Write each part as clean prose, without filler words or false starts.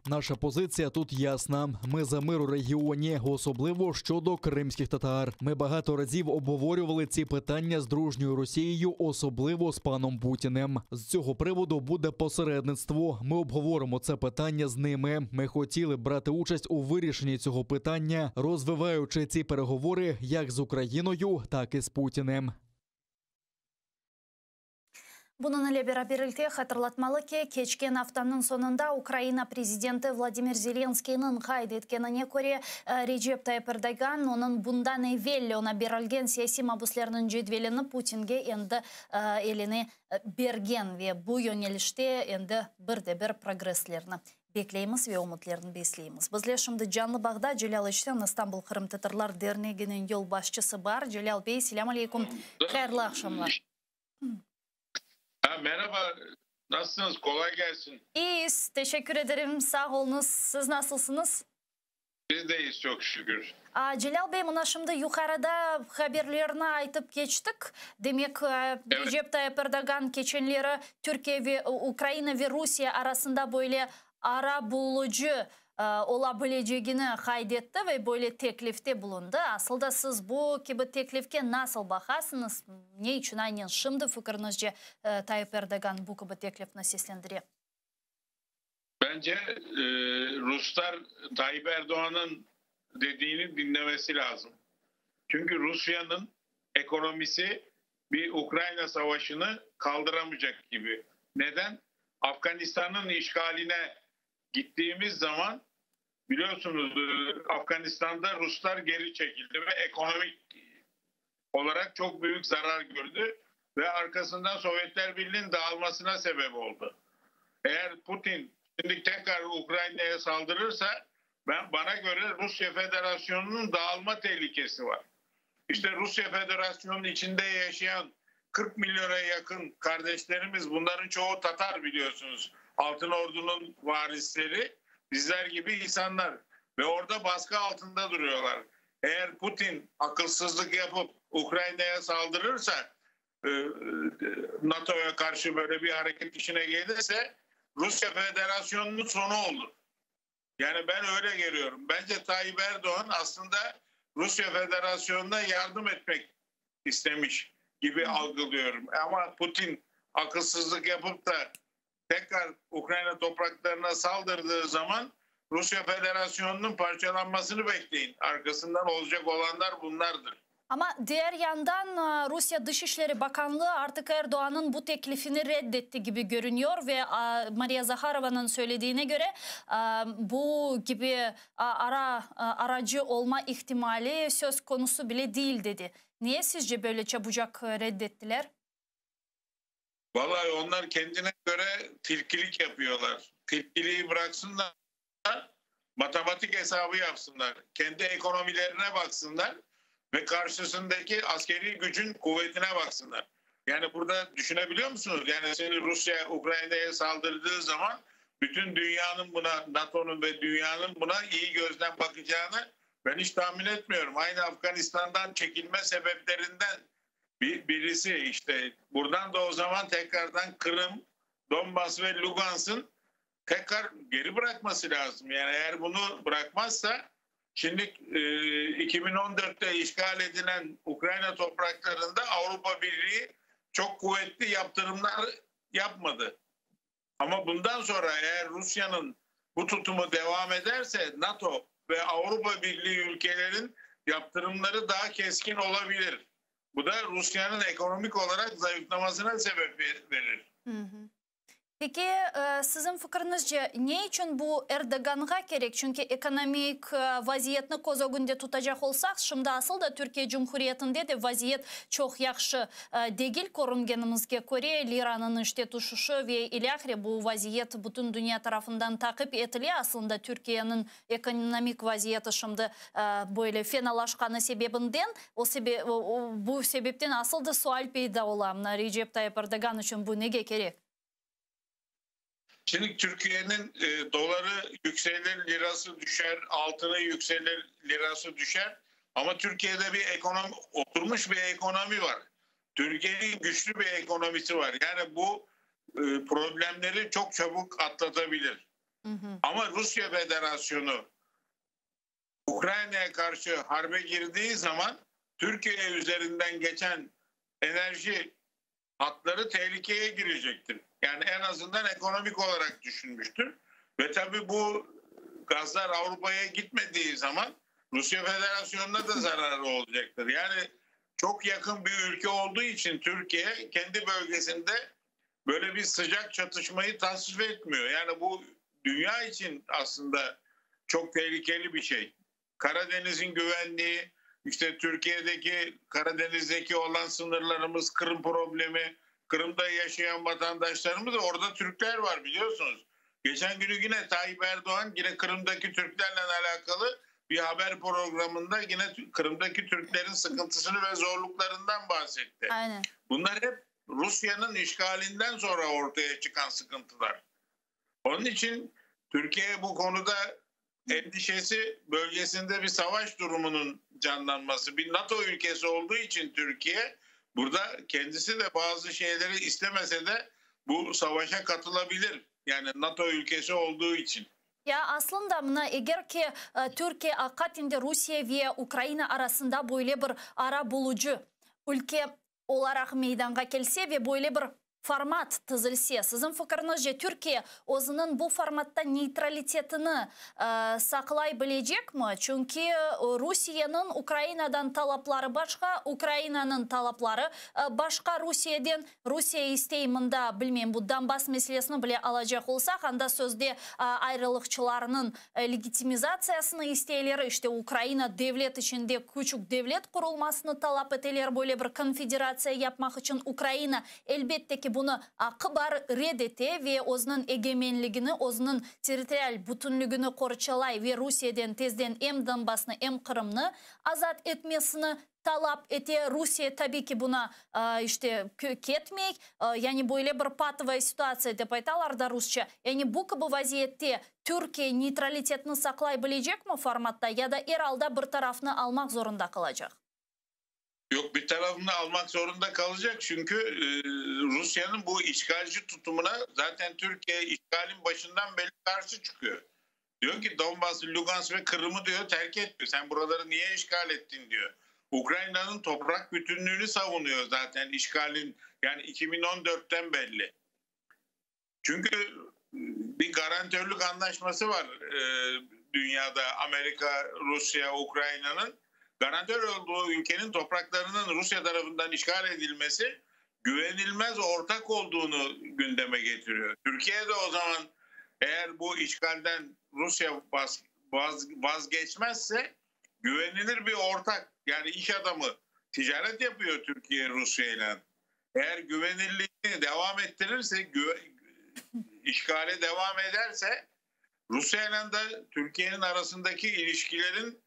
Наша позиція тут ясна. Ми за мир у регіоні, особливо щодо кримських татар. Ми багато разів обговорювали ці питання з дружньою Росією, особливо з паном Путіним. З цього приводу буде посередництво. Ми обговоримо це питання з ними. Ми хотіли брати участь у вирішенні цього питання, розвиваючи ці переговори як з Україною, так і з Путіним. Bunun ile beraberlikte hatırlatmalı ki keçken haftanın sonunda Ukrayna prezidenti Vladimir Zelenskiy'nin qayd etkenine göre Recep Tayyip Erdogan onun bundan evvel ona berilgen siyasi mahbuslarının cedvelini Putin'ge endi elini bergen ve bu yönelişte endi bir progreslerini bekleyimiz ve umutlarını besleyimiz. Bizler şimdi canlı bağda Celal İşten İstanbul Kırım Tatarlar Derneği'nin yol başçısı var. Celal Bey, selamun aleyküm. Hayırlı akşamlar. Merhaba, nasılsınız? Kolay gelsin. İyiyiz, teşekkür ederim. Sağ olunuz. Siz nasılsınız? Biz de iyiyiz çok şükür. Celal Bey, mına şimdi yukarıda haberlerini aytıp geçtik. Demek Recep Tayyip Erdogan geçenleri Türkiye ve Ukrayna ve Rusya arasında böyle ara bulucu olabileceğini kaydetti ve böyle teklifte bulundu. Aslında siz bu gibi teklifke nasıl bakarsınız? Ne için aynen şimdi fikrinizce Tayyip Erdogan bu gibi teklifini seslendiriyor? Bence Ruslar Tayyip Erdoğan'ın dediğini dinlemesi lazım. Çünkü Rusya'nın ekonomisi bir Ukrayna savaşını kaldıramayacak gibi. Neden? Afganistan'ın işgaline gittiğimiz zaman biliyorsunuz Afganistan'da Ruslar geri çekildi ve ekonomik olarak çok büyük zarar gördü ve arkasından Sovyetler Birliği'nin dağılmasına sebep oldu. Eğer Putin şimdi tekrar Ukrayna'ya saldırırsa bana göre Rusya Federasyonu'nun dağılma tehlikesi var. İşte Rusya Federasyonu'nun içinde yaşayan 40 milyona yakın kardeşlerimiz, bunların çoğu Tatar biliyorsunuz. Altın Ordu'nun varisleri, bizler gibi insanlar ve orada baskı altında duruyorlar. Eğer Putin akılsızlık yapıp Ukrayna'ya saldırırsa, NATO'ya karşı böyle bir hareket işine gelirse Rusya Federasyonu'nun sonu olur. Yani ben öyle görüyorum. Bence Tayyip Erdoğan aslında Rusya Federasyonu'na yardım etmek istemiş gibi algılıyorum. Ama Putin akılsızlık yapıp da tekrar Ukrayna topraklarına saldırdığı zaman Rusya Federasyonu'nun parçalanmasını bekleyin. Arkasından olacak olanlar bunlardır. Ama diğer yandan Rusya Dışişleri Bakanlığı artık Erdoğan'ın bu teklifini reddetti gibi görünüyor ve Maria Zakharova'nın söylediğine göre bu gibi aracı olma ihtimali söz konusu bile değil dedi. Niye sizce böyle çabucak reddettiler? Vallahi onlar kendine göre tilkilik yapıyorlar. Tilkiliği bıraksınlar, matematik hesabı yapsınlar. Kendi ekonomilerine baksınlar ve karşısındaki askeri gücün kuvvetine baksınlar. Yani burada düşünebiliyor musunuz? Yani şimdi Rusya Ukrayna'ya saldırdığı zaman bütün dünyanın buna, NATO'nun ve dünyanın buna iyi gözden bakacağını ben hiç tahmin etmiyorum. Aynı Afganistan'dan çekilme sebeplerinden birisi işte. Buradan da o zaman tekrardan Kırım, Donbas ve Lugansk'ın tekrar geri bırakması lazım. Yani eğer bunu bırakmazsa şimdi 2014'te işgal edilen Ukrayna topraklarında Avrupa Birliği çok kuvvetli yaptırımlar yapmadı. Ama bundan sonra eğer Rusya'nın bu tutumu devam ederse NATO ve Avrupa Birliği ülkelerin yaptırımları daha keskin olabilir. Bu da Rusya'nın ekonomik olarak zayıflamasına sebep verir. Peki sizin fikrinizce ne için bu Erdoğan'a gerek? Çünkü ekonomik vaziyetini koz önünde tutacak olsak, şimdi asıl da Türkiye Cumhuriyeti'nde de vaziyet çok yaxşı değil korungenimizge göre. Liranın işte düşüşü ve ilahire bu vaziyet bütün dünya tarafından takip ediliyor. Aslında Türkiye'nin ekonomik vaziyeti şimdi böyle fenalaşkanı sebebinden bu sebepten asıl da sual peyda olan Recep Tayyip Erdoğan için bu neye gerek? Şimdi Türkiye'nin doları yükselir, lirası düşer, altını yükselir, lirası düşer. Ama Türkiye'de bir ekonomi, oturmuş bir ekonomi var. Türkiye'nin güçlü bir ekonomisi var. Yani bu problemleri çok çabuk atlatabilir. Ama Rusya Federasyonu Ukrayna'ya karşı harbe girdiği zaman Türkiye üzerinden geçen enerji hatları tehlikeye girecektir. Yani en azından ekonomik olarak düşünmüştür. Ve tabii bu gazlar Avrupa'ya gitmediği zaman Rusya Federasyonu'na da zararı olacaktır. Yani çok yakın bir ülke olduğu için Türkiye kendi bölgesinde böyle bir sıcak çatışmayı tasvip etmiyor. Yani bu dünya için aslında çok tehlikeli bir şey. Karadeniz'in güvenliği, işte Türkiye'deki Karadeniz'deki olan sınırlarımız, Kırım problemi, Kırım'da yaşayan vatandaşlarımız, orada Türkler var biliyorsunuz. Geçen günü yine Tayyip Erdoğan yine Kırım'daki Türklerle alakalı bir haber programında yine Kırım'daki Türklerin sıkıntısını ve zorluklarından bahsetti. Aynen. Bunlar hep Rusya'nın işgalinden sonra ortaya çıkan sıkıntılar. Onun için Türkiye bu konuda endişesi bölgesinde bir savaş durumunun canlanması. Bir NATO ülkesi olduğu için Türkiye burada kendisi de bazı şeyleri istemese de bu savaşa katılabilir. Yani NATO ülkesi olduğu için. Ya aslında mına eğer ki Türkiye hakikaten Rusya ve Ukrayna arasında böyle bir ara bulucu ülke olarak meydana gelse ve böyle bir format tuzilse, sizin fikrinizce Türkiye o'zining bu formatda neytralitetini saklayabilecek mi? Çünkü Rusya'nın Ukrayna'dan talapları başka, Ukrayna'nın talapları başka. Rusya isteyiminde bilmem bu Donbas meselesini bile alacak olsak, anda sözde ayrılıkçılarının legitimizasyasını isteyleri, işte Ukrayna devlet içinde küçük devlet kurulmasını talap eteler, böyle bir konfederasya yapmak için Ukrayna elbette ki bunu akıbar reddete ve o'zining egemenligini, o'zining territorial bütünlüğünü korçalay ve Rusya'dan tezden hem Donbass'ını hem Kırım'ını azat etmesini talap ete. Rusya tabii ki buna işte ketmek, yani böyle bir patıva situasya dep aytalar da Rusça. Yani bu gibi vaziyette Türkiye neytralitetini saklayabilecek mi formatta, ya da herhalde bir tarafını almak zorunda kalacak? Yok, bir tarafını almak zorunda kalacak çünkü Rusya'nın bu işgalci tutumuna zaten Türkiye işgalin başından beri karşı çıkıyor. Diyor ki Donbas, Lugansk ve Kırım'ı diyor terk etmiyor. Sen buraları niye işgal ettin diyor. Ukrayna'nın toprak bütünlüğünü savunuyor zaten işgalin, yani 2014'ten belli. Çünkü bir garantörlük anlaşması var dünyada, Amerika, Rusya, Ukrayna'nın. Garantör olduğu ülkenin topraklarının Rusya tarafından işgal edilmesi güvenilmez ortak olduğunu gündeme getiriyor. Türkiye de o zaman eğer bu işgalden Rusya vazgeçmezse güvenilir bir ortak, yani iş adamı, ticaret yapıyor Türkiye Rusya ile. Eğer güvenilirliğini devam ettirirse, işgale devam ederse Rusya ile de Türkiye'nin arasındaki ilişkilerin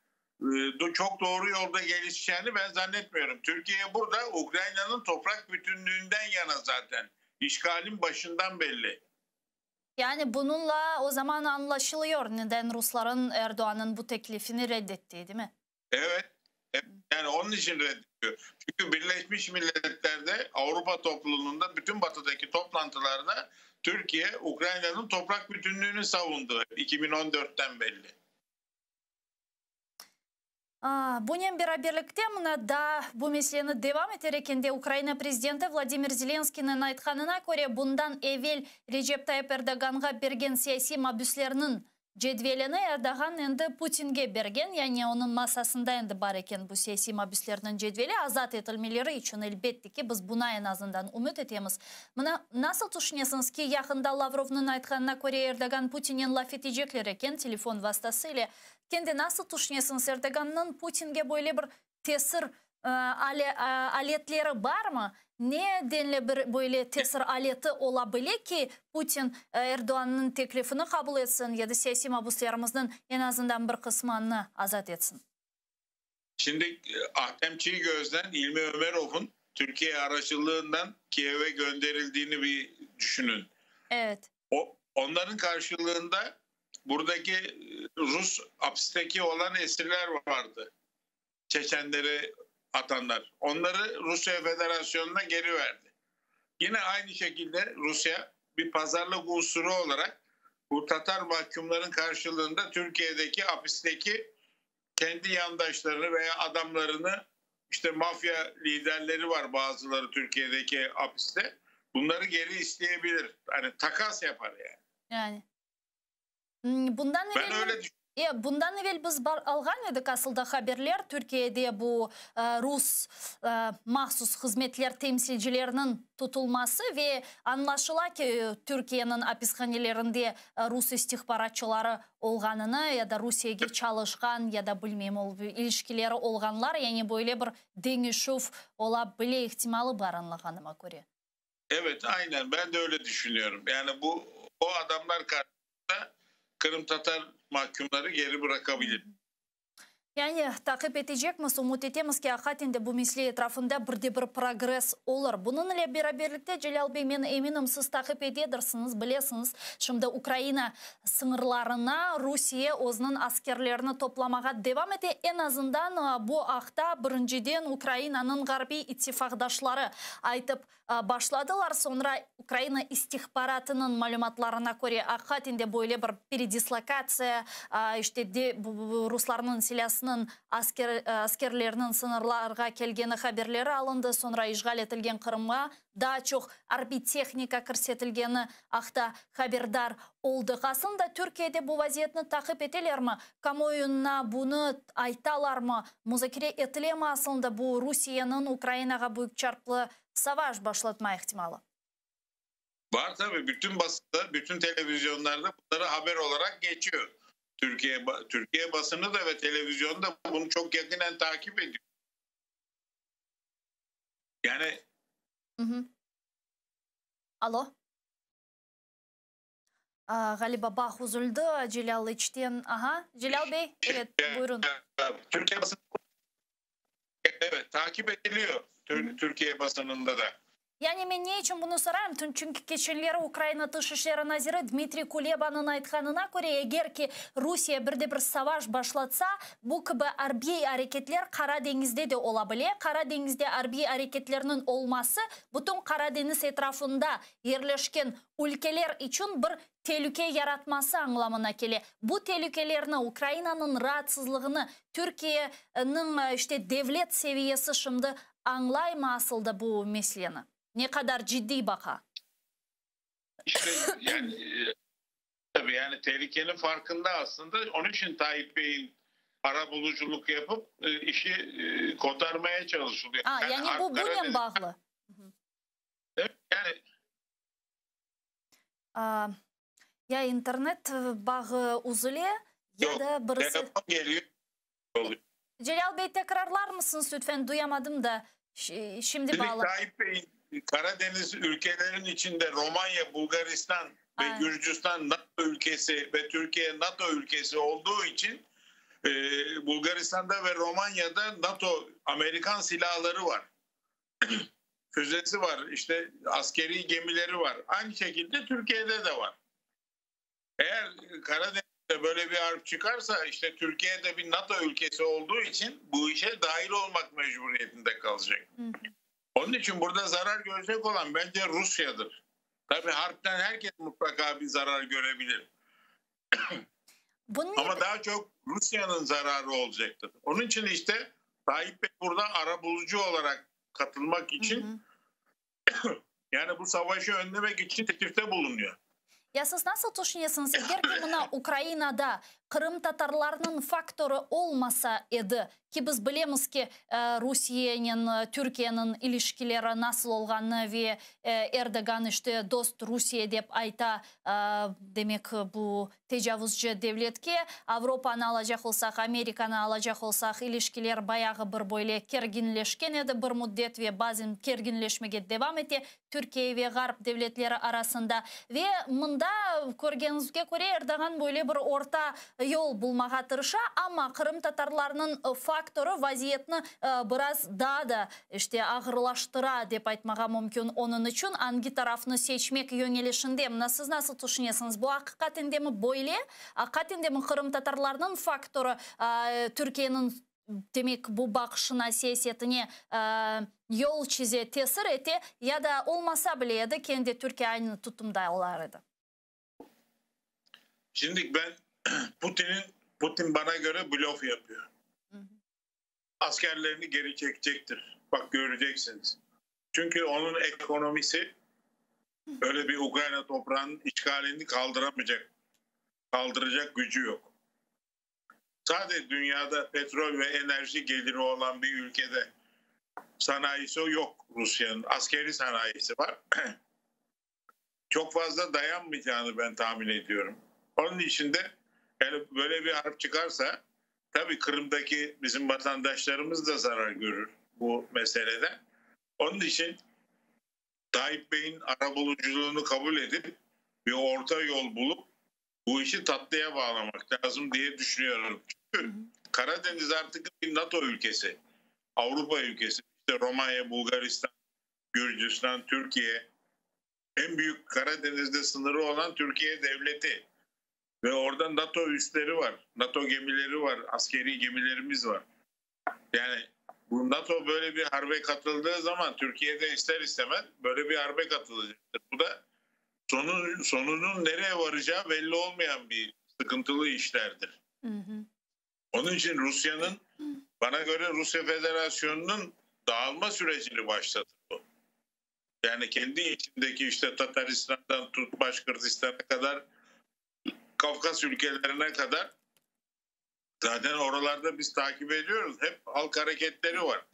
çok doğru yolda gelişeceğini ben zannetmiyorum. Türkiye burada Ukrayna'nın toprak bütünlüğünden yana zaten. İşgalin başından belli. Yani bununla o zaman anlaşılıyor neden Rusların Erdoğan'ın bu teklifini reddettiği, değil mi? Evet. Yani onun için reddediyor. Çünkü Birleşmiş Milletler'de, Avrupa topluluğunda, bütün batıdaki toplantılarda Türkiye Ukrayna'nın toprak bütünlüğünü savundu. 2014'ten belli. Bunun beraberlikte mına da bu meseleni devam ederekende Ukrayna prezidenti Vladimir Zelenskiy'nin aytkanına göre bundan evvel Recep Tayyip Erdoğan'a bergen siyasi mabüslerinin cedvelini Erdoğan endi Putin'ge bergen, yani onun masasında endi bar eken bu siyasi mabüslerinin cedveli azat etilmeleri için elbette ki biz buna en azından umut etemiz. Mına nasıl düşünüyorsunuz ki yakında Lavrov'un aytkanına göre Erdoğan Putin'in laf edecekler eken telefon vasıtasıyla? Kendi nasıl düşünüyorsunuz, Erdoğan'ın Putin'ge böyle bir tesir aletleri var mı? Ne denli bir böyle tesir aleti olabilir ki Putin Erdoğan'ın teklifini kabul etsin ya da siyasi mabuslarımızın en azından bir kısmını azat etsin? Şimdi Ahtem Çiğgöz'den İlmi Ömerov'un Türkiye aracılığından Kiev'e gönderildiğini bir düşünün. Evet. Onların karşılığında buradaki Rus hapisteki olan esirler vardı. Çeçenleri atanlar. Onları Rusya Federasyonu'na geri verdi. Yine aynı şekilde Rusya bir pazarlık unsuru olarak bu Tatar mahkumların karşılığında Türkiye'deki hapisteki kendi yandaşlarını veya adamlarını, işte mafya liderleri var bazıları Türkiye'deki hapiste. Bunları geri isteyebilir. Hani takas yapar yani. Yani. Bundan Ben öyle düşünüyorum. Bundan evvel biz algan edik aslında haberler Türkiye'de bu Rus mahsus hizmetler temsilcilerinin tutulması ve anlaşıla ki Türkiye'nin hapishanelerinde Rus istihbaratçıları olganını ya da Rusya'ya çalışkan ya da bilmem ilişkileri olganlar, yani böyle bir dönüşüm olabilir ihtimali var anlaganıma göre. Evet, aynen, ben de öyle düşünüyorum. Yani o adamlar karşısında Kırım Tatar mahkumları geri bırakabilir. Yani takip edeceğimiz, umut etemiz ki hakikaten bu mesele etrafında bir progres olur. Bununla beraberlikte Celal Bey, ben eminim siz takip ediyorsunuz, bilesiniz. Şimdi Ukrayna sınırlarına Rusya özünün askerlerini toplamaya devam etti. En azından bu hafta birinciden Ukrayna'nın Garbi ittifakdaşları aytıp başladılar. Sonra Ukrayna istihbaratının malumatlarına göre hakikaten de böyle bir peridislokasiya, işte Rusların silahsının askerlerinin sınırlarga kelgeni haberleri alındı. Sonra işgal etilgen Kırım'a daha çok harbi texnika kirsetilgeni haqda haberdar olduk. Aslında Türkiye'de bu vaziyetini takip edeler mi? Kamuoyuna bunu aytalar mı? Muzakere etile mi aslında bu Rusya'nın Ukrayna'ga büyük çarplı savaş başlatma ihtimali? Var tabii, bütün basında, bütün televizyonlarda bunları haber olarak geçiyor. Türkiye basını da ve televizyonu da bunu çok yakinen takip ediyor. Yani Alo. Galiba bağ uzuldu Celal içten. Aha, Celal Bey, evet, buyurun. Türkiye basını evet takip ediliyor. Türkiye basınında da. Yani ben ne için bunu sorarım? Çünkü geçenleri Ukrayna Dışişleri Naziri Dmitri Kuleba'nın aytkanına göre eğer ki Rusya bir savaş başlatsa bu gibi harbi hareketler Karadeniz'de de olabilir. Karadeniz'de harbi hareketlerinin olması bütün Karadeniz etrafında yerleşken ülkeler için bir tehlike yaratması anlamına gelir. Bu tehlikelerin Ukrayna'nın rahatsızlığını Türkiye'nin işte devlet seviyesi şimdi anlayma aslında bu meseleni. Ne kadar ciddi baka. İşte yani tabii yani tehlikenin farkında aslında. Onun için Tayyip Bey'in arabuluculuk yapıp işi kotarmaya çalışılıyor. Yani bu bununla bağlı. Evet, yani ya internet bağı uzuluyor ya da birisi... Telefon geliyor. Celal Bey, tekrarlar mısınız lütfen? Duyamadım da şimdi bağlı. Tayyip Bey'in Karadeniz ülkelerin içinde Romanya, Bulgaristan ve Gürcistan NATO ülkesi ve Türkiye NATO ülkesi olduğu için Bulgaristan'da ve Romanya'da NATO Amerikan silahları var. Füzesi var, işte askeri gemileri var. Aynı şekilde Türkiye'de de var. Eğer Karadeniz'de böyle bir harp çıkarsa işte Türkiye'de bir NATO ülkesi olduğu için bu işe dahil olmak mecburiyetinde kalacak. Onun için burada zarar görecek olan bence Rusya'dır. Tabii harpten herkes mutlaka bir zarar görebilir. Ama daha çok Rusya'nın zararı olacaktır. Onun için işte Tayyip Bey burada arabulucu olarak katılmak için yani bu savaşı önlemek için teklifte bulunuyor. Ya siz nasıl düşünüyorsunuz? Eğer ki buna Ukrayna'da Kırım Tatarlarının faktörü olmasa idi ki biz bilemiz ki Rusya'nın, Türkiye'nin ilişkileri nasıl olganı ve Erdogan işte dost Rusya dep ayta demek bu tecavüzcü devlet ki Avrupa'nı alacak olsak, Amerika'nı alacak olsak ilişkiler bayağı bir böyle kerginleşken edi bir müddet ve bazen kerginleşmeye devam etti Türkiye ve Garp devletleri arasında ve bunda görgenizge göre Erdogan böyle bir orta yol bulmağa tırışa ama Kırım Tatarlarının faktörü vaziyetini biraz daha da işte ağırlaştıra dep aytmağa mümkün. Onun için hangi tarafını seçmek yönelişinde siz nasıl düşünüyorsunuz? Bu hakikaten de mi böyle? Hakikaten de mi Kırım Tatarlarının faktörü Türkiye'nin demek bu bakışına, siyasetine yol çize, tesir etti ya da olmasa bile ya da kendi Türkiye aynı tutumda olardı? Şimdi ben Putin bana göre blöf yapıyor. Hı hı. Askerlerini geri çekecektir. Bak göreceksiniz. Çünkü onun ekonomisi öyle bir Ukrayna toprağının işgalini kaldıracak gücü yok. Sadece dünyada petrol ve enerji geliri olan bir ülkede sanayisi yok Rusya'nın. Askeri sanayisi var. Çok fazla dayanmayacağını ben tahmin ediyorum. Onun için de yani böyle bir harp çıkarsa tabii Kırım'daki bizim vatandaşlarımız da zarar görür bu meseleden. Onun için Tayyip Bey'in arabuluculuğunu kabul edip bir orta yol bulup bu işi tatlıya bağlamak lazım diye düşünüyorum. Çünkü Karadeniz artık bir NATO ülkesi, Avrupa ülkesi. İşte Romanya, Bulgaristan, Gürcistan, Türkiye. En büyük Karadeniz'de sınırı olan Türkiye devleti. Ve orada NATO üsleri var, NATO gemileri var, askeri gemilerimiz var. Yani bu NATO böyle bir harbe katıldığı zaman Türkiye'de ister istemez böyle bir harbe katılacaktır. Bu da sonunun nereye varacağı belli olmayan bir sıkıntılı işlerdir. Hı hı. Onun için Rusya'nın, bana göre Rusya Federasyonu'nun dağılma sürecini başlatır bu. Yani kendi içindeki işte Tataristan'dan tut Başkırtistan'a kadar, Kafkas ülkelerine kadar zaten oralarda biz takip ediyoruz. Hep halk hareketleri var.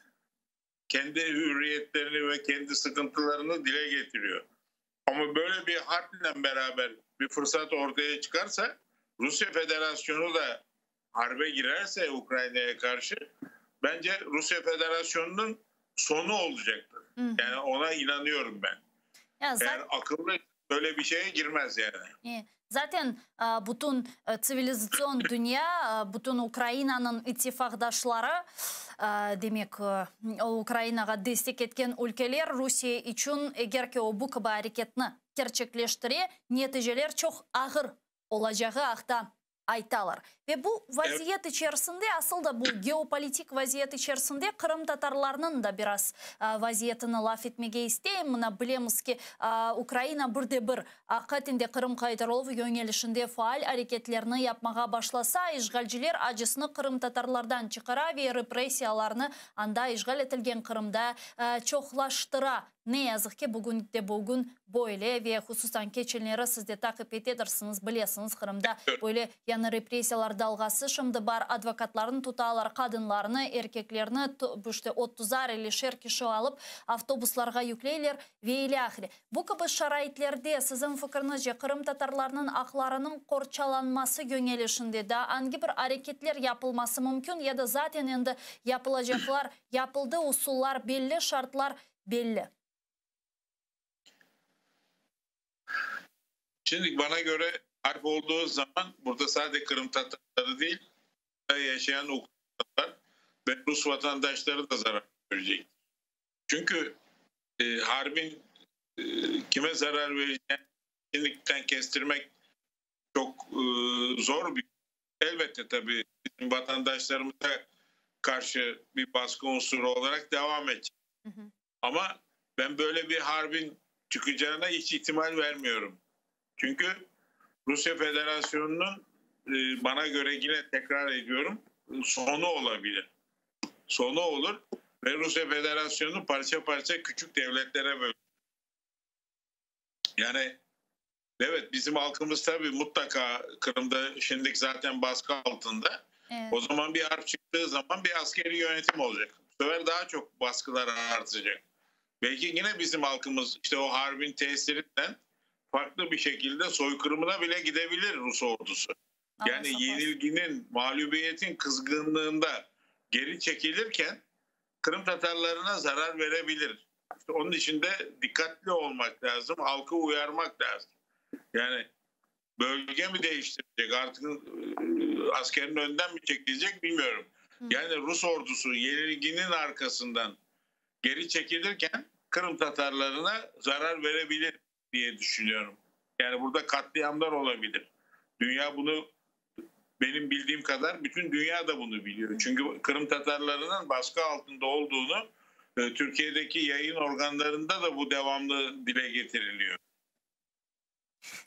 Kendi hürriyetlerini ve kendi sıkıntılarını dile getiriyor. Ama böyle bir harple beraber bir fırsat ortaya çıkarsa Rusya Federasyonu da harbe girerse Ukrayna'ya karşı bence Rusya Federasyonu'nun sonu olacaktır. Hı hı. Yani ona inanıyorum ben. Ya zaten... Eğer akıllı böyle bir şeye girmez yani. Zaten bütün sivilizasyon dünya, bütün Ukrayna'nın ittifakdaşları demek Ukrayna'ga destek etken ülkeler Rusya için eğer ki bu gibi hareketini gerçekleştirir, neticeler çok ağır olacağı akta aytalar. Ve bu vaziyet içerisinde aslında bu geopolitik vaziyet içerisinde Kırım Tatarlarının da biraz vaziyetini laf etmeye isteyeyim. Bilemiz ki Ukrayna bir hakikatinde Kırım Kaytarolov yönelişinde faal hareketlerini yapmaya başlasa işgalciler acısını Kırım Tatarlardan çıkara ve represiyalarını anda işgal etilgen Kırım'da çoklaştıra. Ne yazık ki bugün böyle ve hususan geçenleri siz de takip edersiniz, biliyorsunuz Kırım'da böyle yani represiyalar dalgası şimdi var, advokatların tutalar kadınlarını, erkeklerini işte 30-50 kişi alıp avtobuslarga yükleyler ve ilahiri. Bu gibi şaraitlerde sizin fikrinizce Kırım Tatarlarının haklarının korçalanması yönelişinde de hangi bir hareketler yapılması mümkün ya da zaten endi yapılacaklar, yapıldığı usullar belli, şartlar belli. Şimdi bana göre harp olduğu zaman burada sadece Kırım Tatarları değil, yaşayan Ukraynalılar ve Rus vatandaşları da zarar görecek. Çünkü harbin kime zarar vereceğini kesinlikle kestirmek çok zor bir. Elbette tabii bizim vatandaşlarımıza karşı bir baskı unsuru olarak devam edecek. Hı hı. Ama ben böyle bir harbin çıkacağına hiç ihtimal vermiyorum. Çünkü Rusya Federasyonu'nun bana göre yine tekrar ediyorum sonu olabilir. Sonu olur ve Rusya Federasyonu parça parça küçük devletlere bölünür. Yani evet bizim halkımız tabii mutlaka Kırım'da şimdilik zaten baskı altında. Evet. O zaman bir harp çıktığı zaman bir askeri yönetim olacak. Bu sefer daha çok baskılar artacak. Belki yine bizim halkımız işte o harbin tesirinden farklı bir şekilde soykırımına bile gidebilir Rus ordusu. Yani yenilginin, mağlubiyetin kızgınlığında geri çekilirken Kırım Tatarlarına zarar verebilir. İşte onun için de dikkatli olmak lazım, halkı uyarmak lazım. Yani bölge mi değiştirecek, artık askerin önden mi çekilecek bilmiyorum. Yani Rus ordusu yenilginin arkasından geri çekilirken Kırım Tatarlarına zarar verebilir diye düşünüyorum. Yani burada katliamlar olabilir. Dünya bunu benim bildiğim kadar bütün dünya da bunu biliyor. Çünkü Kırım Tatarlarının baskı altında olduğunu Türkiye'deki yayın organlarında da bu devamlı dile getiriliyor.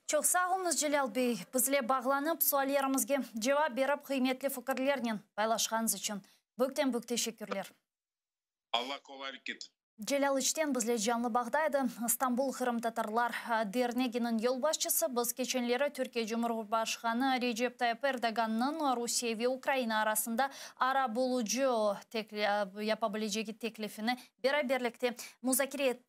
Çok sağ olunuz Celal Bey. Bizle bağlanıp suallerimizge cevap berip kıymetli fikirlerinin paylaşkanız için. Büyükten teşekkürler. Allah kolaylık getir. Celal İçten bizle canlı bağdaydı. İstanbul Kırım Tatarlar Derneğinin yol başçısı. Biz geçenleri Türkiye Cumhurbaşkanı Recep Tayyip Erdoğan'ın Rusya ve Ukrayna arasında ara bulucu yapabileceği teklifini beraberlikte müzakere